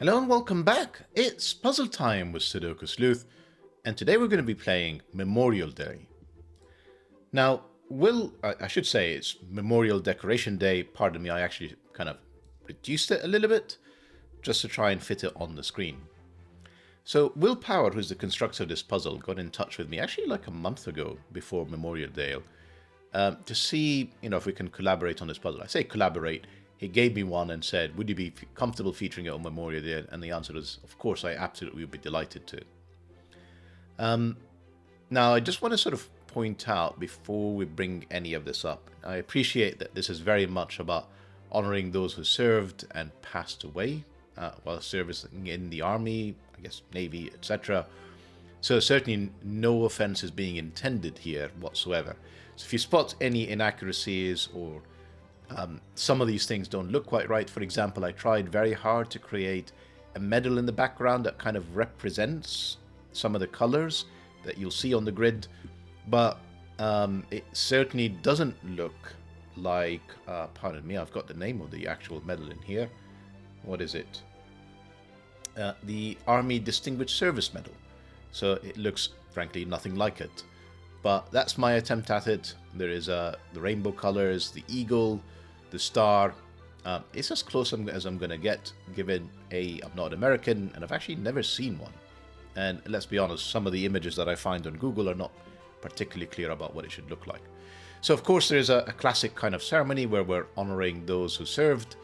Hello and welcome back. It's puzzle time with Sudoku Sleuth, and today we're going to be playing Memorial Day. Now, I should say it's Memorial Decoration Day. Pardon me, I actually kind of reduced it a little bit just to try and fit it on the screen. So Will Power, who's the constructor of this puzzle, got in touch with me actually like a month ago before Memorial Day to see if we can collaborate on this puzzle. I say collaborate. He gave me one and said, would you be comfortable featuring it on Memorial Day? And the answer was, of course, I absolutely would be delighted to. Now, I just want to sort of point out before we bring any of this up, I appreciate that this is very much about honoring those who served and passed away while servicing in the army, I guess, navy, etc. So certainly no offense is being intended here whatsoever. So if you spot any inaccuracies or some of these things don't look quite right. For example, I tried very hard to create a medal in the background that kind of represents some of the colors that you'll see on the grid, but it certainly doesn't look like, pardon me, I've got the name of the actual medal in here. What is it? The Army Distinguished Service Medal. So it looks, frankly, nothing like it. But that's my attempt at it. There is the rainbow colors, the eagle, the star. It's as close as I'm going to get, given I'm not American and I've actually never seen one. And let's be honest, some of the images that I find on Google are not particularly clear about what it should look like. So of course there's a classic kind of ceremony where we're honoring those who served.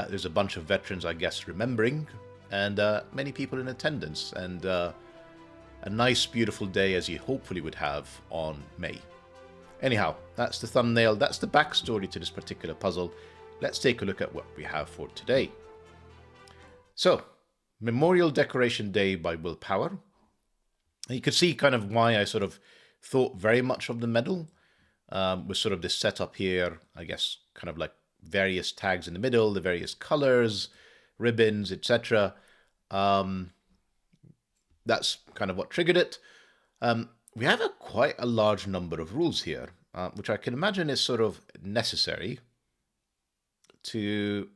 There's a bunch of veterans, I guess, remembering, and many people in attendance, and a nice beautiful day as you hopefully would have on May. Anyhow, that's the thumbnail, that's the backstory to this particular puzzle. Let's take a look at what we have for today. So, Memorial Decoration Day by Will Power. You can see kind of why I sort of thought very much of the medal, with sort of this setup here, I guess, kind of like various tags in the middle, the various colors, ribbons, etc. That's kind of what triggered it. We have quite a large number of rules here, which I can imagine is sort of necessary to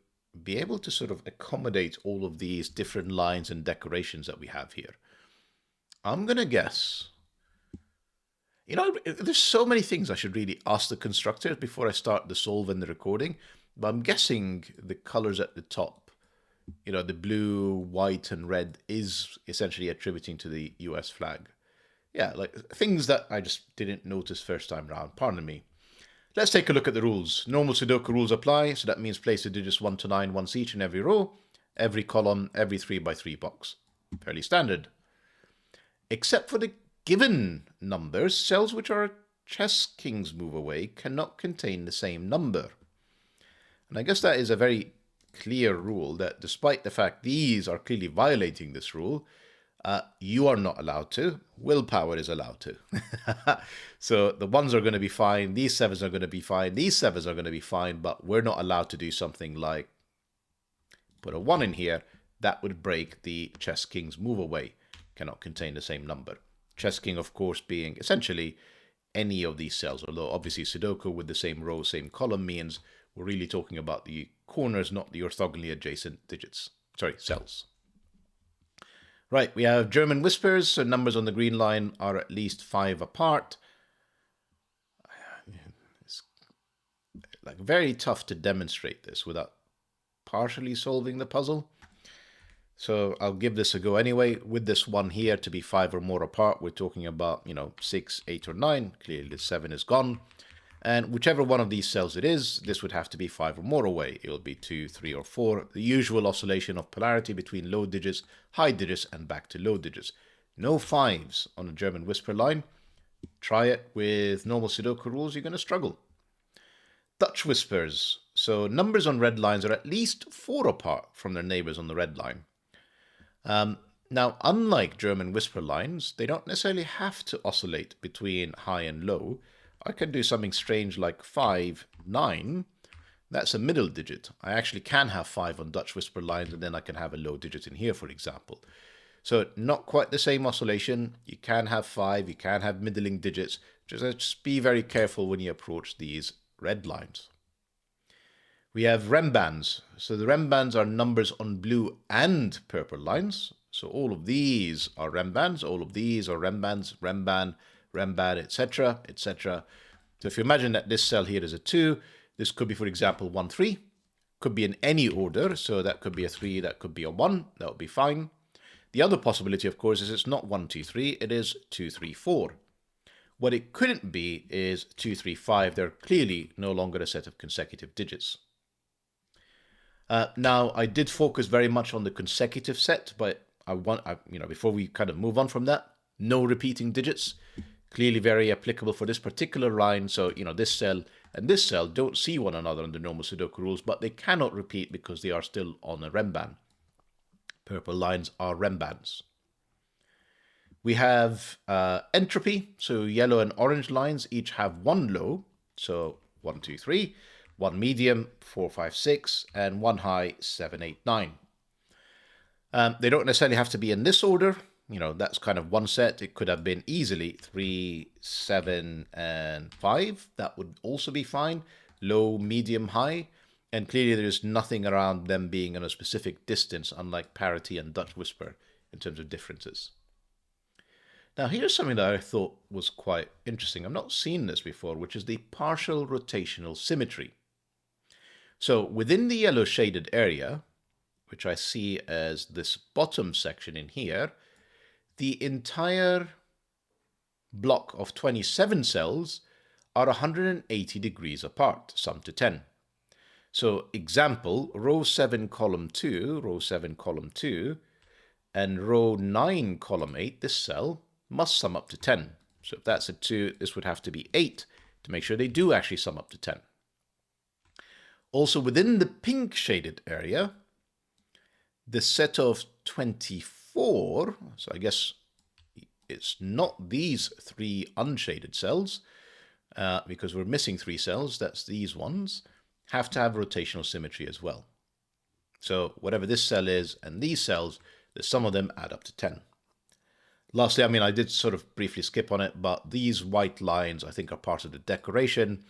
be able to sort of accommodate all of these different lines and decorations that we have here. I'm going to guess, there's so many things I should really ask the constructors before I start the solve and the recording, but I'm guessing the colors at the top, the blue, white, and red is essentially attributing to the US flag. Yeah, like things that I just didn't notice first time round. Pardon me. Let's take a look at the rules. Normal Sudoku rules apply, so that means place the digits 1 to 9 once each in every row, every column, every 3x3 box. Fairly standard. Except for the given numbers, cells which are a chess king's move away cannot contain the same number. And I guess that is a very clear rule that despite the fact these are clearly violating this rule, you are not allowed to. Willpower is allowed to. So the ones are going to be fine. These sevens are going to be fine. These sevens are going to be fine. But we're not allowed to do something like put a 1 in here. That would break the chess king's move away. Cannot contain the same number. Chess king, of course, being essentially any of these cells. Although obviously Sudoku with the same row, same column means we're really talking about the corners, not the orthogonally adjacent digits. Sorry, cells. Right, we have German whispers, so numbers on the green line are at least 5 apart. It's like very tough to demonstrate this without partially solving the puzzle. So I'll give this a go anyway. With this one here to be 5 or more apart, we're talking about, 6, 8, or 9. Clearly the 7 is gone. And whichever one of these cells it is, this would have to be 5 or more away. It will be 2, 3, or 4. The usual oscillation of polarity between low digits, high digits, and back to low digits. No 5s on a German whisper line. Try it with normal Sudoku rules, you're going to struggle. Dutch whispers. So numbers on red lines are at least 4 apart from their neighbors on the red line. Now, unlike German whisper lines, they don't necessarily have to oscillate between high and low. I can do something strange like 5, 9. That's a middle digit. I actually can have 5 on Dutch whisper lines, and then I can have a low digit in here, for example. So not quite the same oscillation. You can have 5, you can have middling digits. Just be very careful when you approach these red lines. We have RENBANs. So the RENBANs are numbers on blue and purple lines. So all of these are RENBANs, all of these are RENBANs, RENBAN, RENBAN, etc., etc. So if you imagine that this cell here is a 2, this could be, for example, 1, 3. Could be in any order, so that could be a 3, that could be a 1, that would be fine. The other possibility, of course, is it's not 1, 2, 3, it is 2, 3, 4. What it couldn't be is 2, 3, 5. They're clearly no longer a set of consecutive digits. Now, I did focus very much on the consecutive set, but before we kind of move on from that, no repeating digits, clearly very applicable for this particular line. So, this cell and this cell don't see one another under normal Sudoku rules, but they cannot repeat because they are still on a RENBAN. Purple lines are RENBANs. We have entropy, so yellow and orange lines each have one low, so 1, 2, 3. One medium, 4, 5, 6, and one high, 7, 8, 9. They don't necessarily have to be in this order. That's kind of one set. It could have been easily 3, 7, and 5. That would also be fine. Low, medium, high. And clearly there's nothing around them being in a specific distance, unlike parity and Dutch whisper in terms of differences. Now here's something that I thought was quite interesting. I've not seen this before, which is the partial rotational symmetry. So within the yellow shaded area, which I see as this bottom section in here, the entire block of 27 cells are 180 degrees apart, sum to 10. So example, row 7, column 2, and row 9, column 8, this cell must sum up to 10. So if that's a 2, this would have to be 8 to make sure they do actually sum up to 10. Also within the pink shaded area, the set of 24, so I guess it's not these 3 unshaded cells, because we're missing 3 cells, that's these ones, have to have rotational symmetry as well. So whatever this cell is and these cells, the sum of them add up to 10. Lastly, I did sort of briefly skip on it, but these white lines I think are part of the decoration.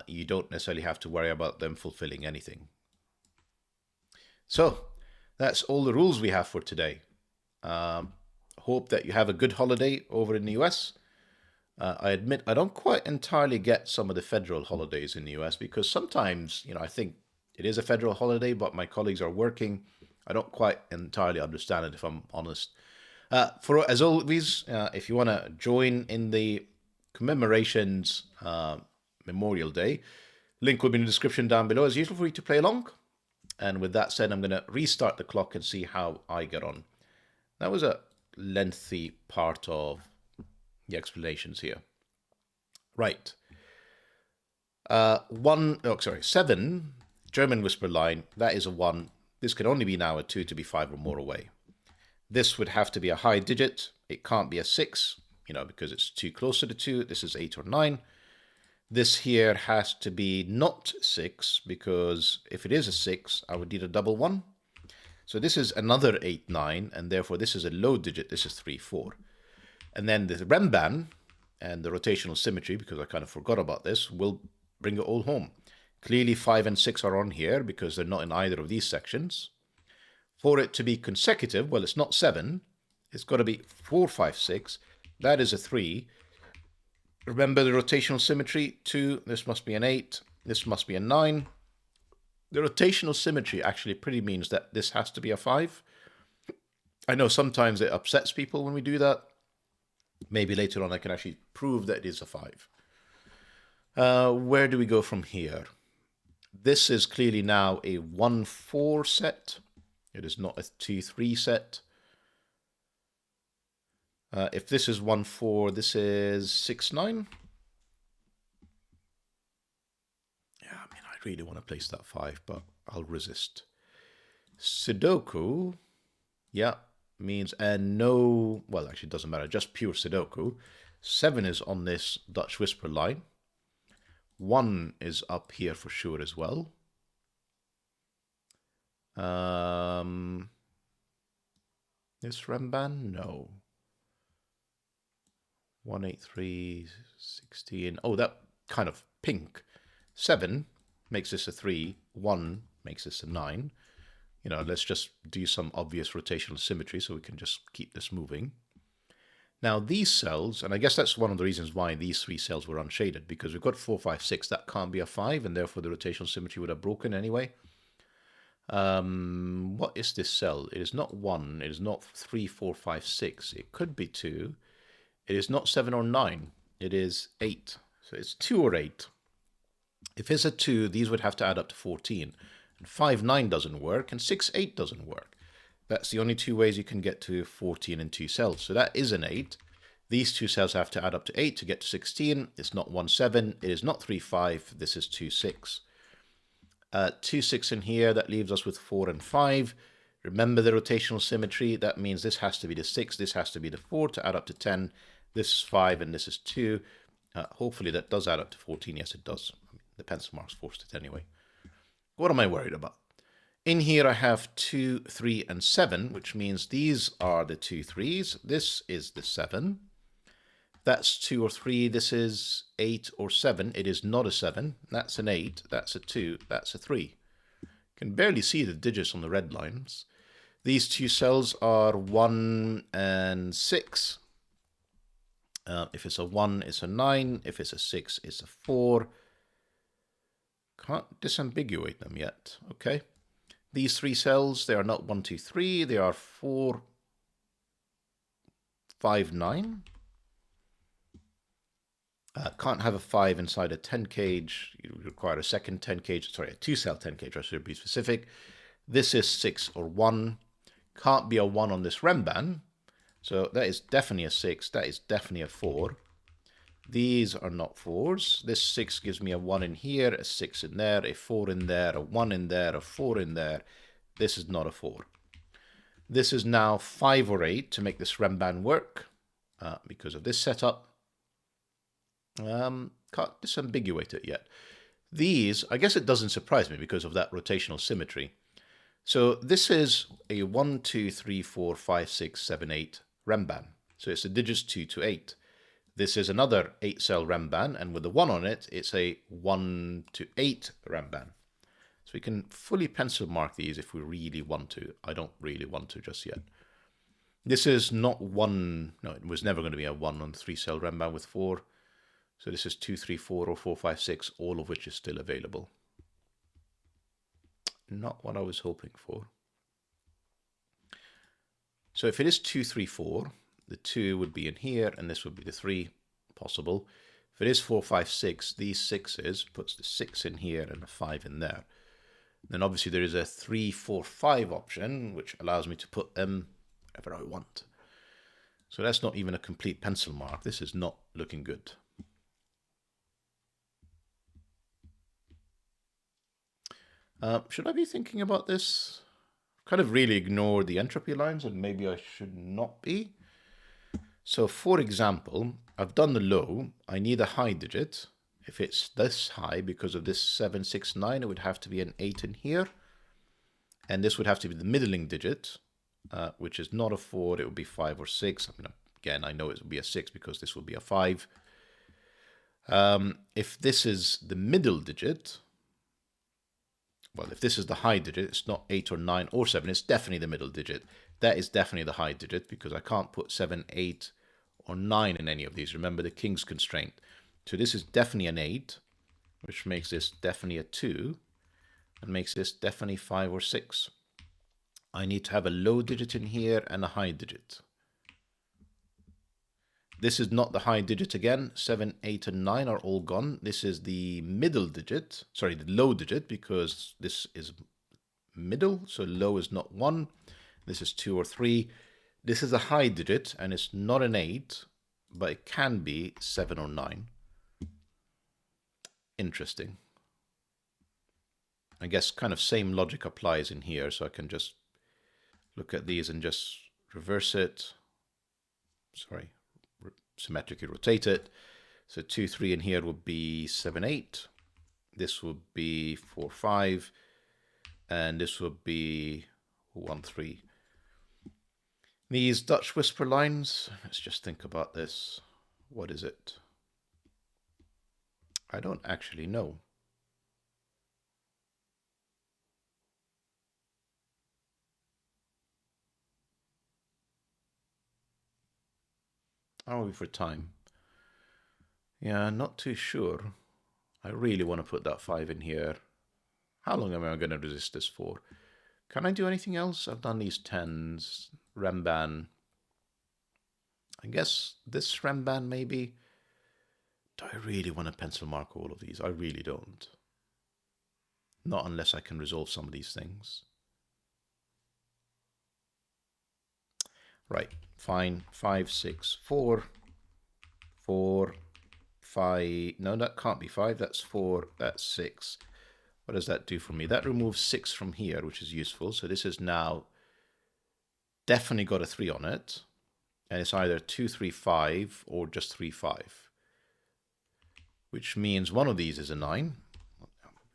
You don't necessarily have to worry about them fulfilling anything. So that's all the rules we have for today. Hope that you have a good holiday over in the US. I admit I don't quite entirely get some of the federal holidays in the US because sometimes, I think it is a federal holiday, but my colleagues are working. I don't quite entirely understand it, if I'm honest. As always, if you want to join in the commemorations, Memorial Day, link will be in the description down below as usual for you to play along. And with that said, I'm going to restart the clock and see how I get on. That was a lengthy part of the explanations here. Right. 7, German whisper line, that is a 1. This can only be now a 2 to be 5 or more away. This would have to be a high digit. It can't be a 6, because it's too close to the 2. This is 8 or 9. This here has to be not 6, because if it is a 6, I would need a double 1. So this is another 8, 9, and therefore this is a low digit. This is 3, 4. And then the RENBAN and the rotational symmetry, because I kind of forgot about this, will bring it all home. Clearly 5 and 6 are on here because they're not in either of these sections. For it to be consecutive, well, it's not 7. It's got to be 4, 5, 6. That is a 3. Remember the rotational symmetry, 2, this must be an 8, this must be a 9. The rotational symmetry actually pretty means that this has to be a 5. I know sometimes it upsets people when we do that. Maybe later on I can actually prove that it is a 5. Where do we go from here? This is clearly now a 1-4 set. It is not a 2-3 set. If this is 1-4, this is 6-9. Yeah, I really want to place that 5, but I'll resist. Sudoku, yeah, means no, well, actually it doesn't matter, just pure Sudoku. 7 is on this Dutch whisper line. 1 is up here for sure as well. This RENBAN? No. 183, 16. Oh, that kind of pink. 7. makes this a 3, 1 makes this a 9. You know, let's just do some obvious rotational symmetry so we can just keep this moving. Now these cells, and I guess that's one of the reasons why these 3 cells were unshaded, because we've got 4, 5, 6, that can't be a 5, and therefore the rotational symmetry would have broken anyway. What is this cell? It is not 1, it is not 3, 4, 5, 6. It could be 2. It is not 7 or 9. It is 8. So it's 2 or 8. If it's a 2, these would have to add up to 14. And 5, 9 doesn't work, and 6, 8 doesn't work. That's the only 2 ways you can get to 14 in 2 cells. So that is an 8. These 2 cells have to add up to 8 to get to 16. It's not 1, 7. It is not 3, 5. This is 2, 6. 2, 6 in here, that leaves us with 4 and 5. Remember the rotational symmetry. That means this has to be the 6, this has to be the 4 to add up to 10. This is 5 and this is 2. Hopefully that does add up to 14. Yes, it does. The pencil marks forced it anyway. What am I worried about? In here I have 2, 3, and 7, which means these are the 2 3s. This is the 7. That's 2 or 3. This is 8 or 7. It is not a 7. That's an 8. That's a 2. That's a 3. You can barely see the digits on the red lines. These 2 cells are 1 and 6. If it's a 1, it's a 9. If it's a 6, it's a 4. Can't disambiguate them yet. Okay. These 3 cells, they are not 1, 2, 3. They are 4, 5, 9. Can't have a 5 inside a 10 cage. You require a second 10 cage. Sorry, a 2-cell 10 cage. I should be specific. This is 6 or 1. Can't be a 1 on this RENBAN. So that is definitely a 6. That is definitely a 4. These are not 4s. This 6 gives me a 1 in here, a 6 in there, a 4 in there, a 1 in there, a 4 in there. This is not a 4. This is now 5 or 8 to make this RENBAN work because of this setup. Can't disambiguate it yet. These, I guess it doesn't surprise me because of that rotational symmetry. So this is a 1, 2, 3, 4, 5, 6, 7, 8 RENBAN. So it's the digits 2 to 8. This is another 8-cell RENBAN, and with the 1 on it, it's a 1 to 8 RENBAN. So we can fully pencil mark these if we really want to. I don't really want to just yet. This is not 1, no, it was never going to be a 1 on 3-cell RENBAN with 4. So this is 2, 3, 4, or 4, 5, 6, all of which is still available. Not what I was hoping for. So if it is 2, 3, 4, the 2 would be in here, and this would be the 3 possible. If it is 4, 5, 6, these 6s puts the 6 in here and a 5 in there. Then obviously there is a 3, 4, 5 option, which allows me to put them wherever I want. So that's not even a complete pencil mark. This is not looking good. Should I be thinking about this? Kind of really ignore the entropy lines, and maybe I should not be. So for example, I've done the low. I need a high digit. If it's this high, because of this 7, 6, 9, it would have to be an 8 in here. And this would have to be the middling digit, which is not a 4. It would be 5 or 6. I mean, again, I know it would be a 6 because this would be a 5. If this is the middle digit, well, if this is the high digit, it's not 8 or 9 or 7. It's definitely the middle digit. That is definitely the high digit because I can't put 7, 8, or 9 in any of these. Remember the king's constraint. So this is definitely an 8, which makes this definitely a 2, and makes this definitely 5 or 6. I need to have a low digit in here and a high digit. This is not the high digit again. 7, 8, and 9 are all gone. This is the middle digit, sorry, the low digit, because this is middle, so low is not 1. This is 2 or 3. This is a high digit, and it's not an 8, but it can be 7 or 9. Interesting. I guess kind of same logic applies in here, so I can just look at these and just reverse it. Sorry, symmetrically rotate it. So 2, 3 in here would be 7, 8. This would be 4, 5. And this would be 1, 3. These Dutch whisper lines, let's just think about this. What is it? I don't actually know. How are we for time? Yeah, not too sure. I really want to put that 5 in here. How long am I going to resist this for? Can I do anything else? I've done these 10s. RENBAN. I guess this RENBAN maybe. Do I really want to pencil mark all of these? I really don't. Not unless I can resolve some of these things. Right, fine. 5, 6, 4, 4, 5. No, that can't be 5. That's 4. That's 6. What does that do for me? That removes 6 from here, which is useful. So this is now definitely got a 3 on it. And it's either 2, 3, 5 or just 3, 5. Which means one of these is a 9.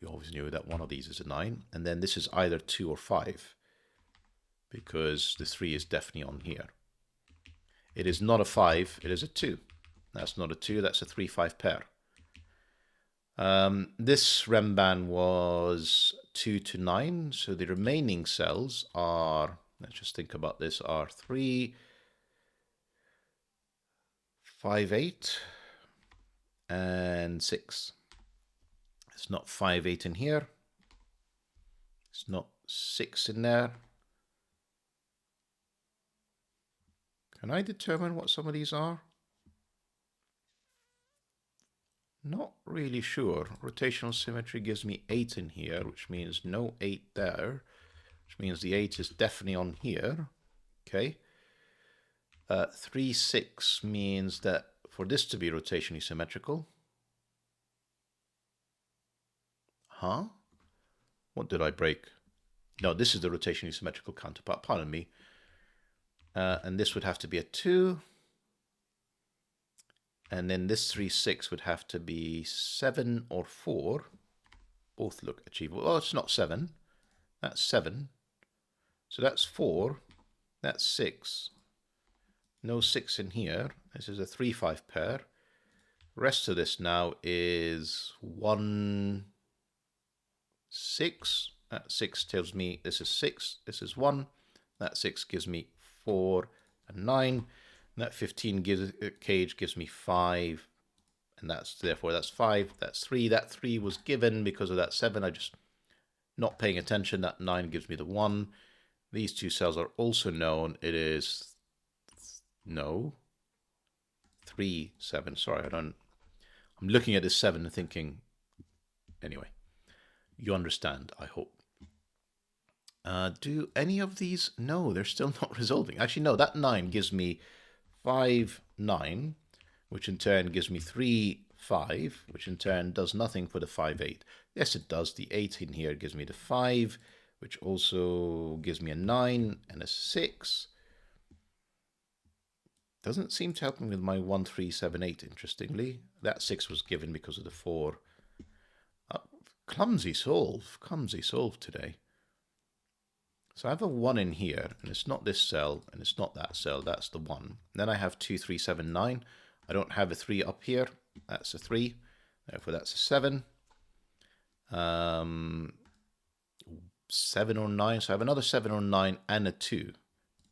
We always knew that one of these is a 9. And then this is either 2 or 5. Because the 3 is definitely on here. It is not a 5, it is a 2. That's not a 2, that's a 3-5 pair. This RENBAN was 2 to 9, so the remaining cells are, let's just think about this, are 3, 5, 8, and 6. It's not 5, 8 in here. It's not 6 in there. Can I determine what some of these are? Not really sure. Rotational symmetry gives me 8 in here, which means no 8 there, which means the 8 is definitely on here. Okay. 3, 6 means that for this to be rotationally symmetrical. Huh? What did I break? No, this is the rotationally symmetrical counterpart. Pardon me. And this would have to be a 2. And then this 3, 6 would have to be 7 or 4. Both look achievable. Oh, it's not 7. That's 7. So that's 4. That's 6. No 6 in here. This is a 3-5 pair. Rest of this now is 1, 6. That 6 tells me this is 6. This is 1. That 6 gives me 4 and 9. And that 15 cage gives me 5. And that's therefore that's 5. That's 3. That 3 was given because of that 7. I just not paying attention. That 9 gives me the 1. These two cells are also known. It is no 3, 7. Sorry, I'm looking at this 7 and thinking. Anyway, you understand, I hope. Do any of these? No, they're still not resolving. Actually, no, that 9 gives me 5, 9, which in turn gives me 3, 5, which in turn does nothing for the 5, 8. Yes, it does. The 8 in here gives me the 5, which also gives me a 9 and a 6. Doesn't seem to help me with my 1, 3, 7, 8, interestingly. That 6 was given because of the 4. Clumsy solve today. So I have a 1 in here, and it's not this cell, and it's not that cell, that's the 1. Then I have 2, 3, 7, 9. I don't have a 3 up here, that's a 3. Therefore that's a 7. 7 or 9, so I have another 7 or 9 and a 2.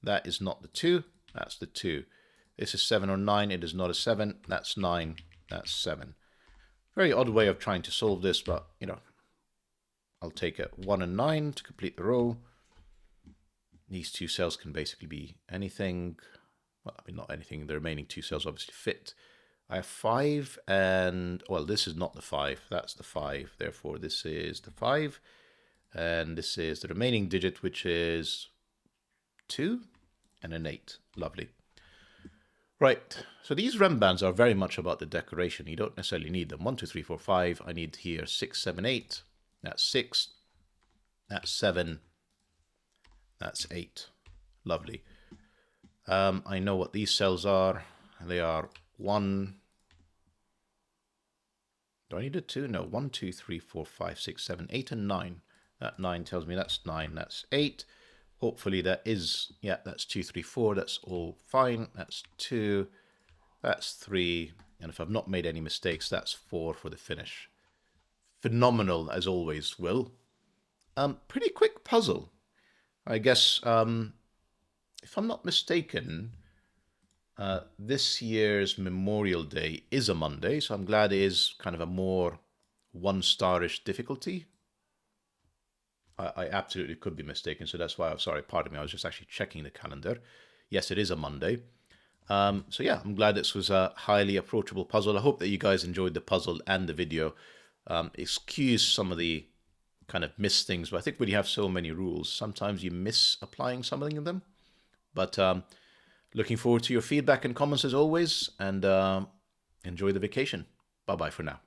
That is not the 2, that's the 2. This is 7 or 9, it is not a 7, that's 9, that's 7. Very odd way of trying to solve this, but, you know, I'll take it. 1 and 9 to complete the row. These two cells can basically be anything. Well, I mean, not anything. The remaining two cells obviously fit. I have 5 and, well, this is not the 5. That's the 5. Therefore, this is the 5. And this is the remaining digit, which is 2 and an 8. Lovely. Right. So these RENBANs are very much about the decoration. You don't necessarily need them. 1, 2, 3, 4, 5. I need here 6, 7, 8. That's 6. That's 7. That's 8. Lovely. I know what these cells are. They are 1. Do I need a 2? No. 1, 2, 3, 4, 5, 6, 7, 8, and 9. That 9 tells me that's 9. That's 8. Hopefully that is, yeah, that's 2, 3, 4. That's all fine. That's 2. That's 3. And if I've not made any mistakes, that's 4 for the finish. Phenomenal, as always, Will. Pretty quick puzzle. I guess, if I'm not mistaken, This year's Memorial Day is a Monday, so I'm glad it is kind of a more one-starish difficulty. I absolutely could be mistaken, so that's why I'm sorry, pardon me, I was just actually checking the calendar. Yes, it is a Monday. So yeah, I'm glad this was a highly approachable puzzle. I hope that you guys enjoyed the puzzle and the video. Excuse some of the kind of miss things, but I think when you have so many rules, sometimes you miss applying something in them. But looking forward to your feedback and comments as always, and enjoy the vacation. Bye-bye for now.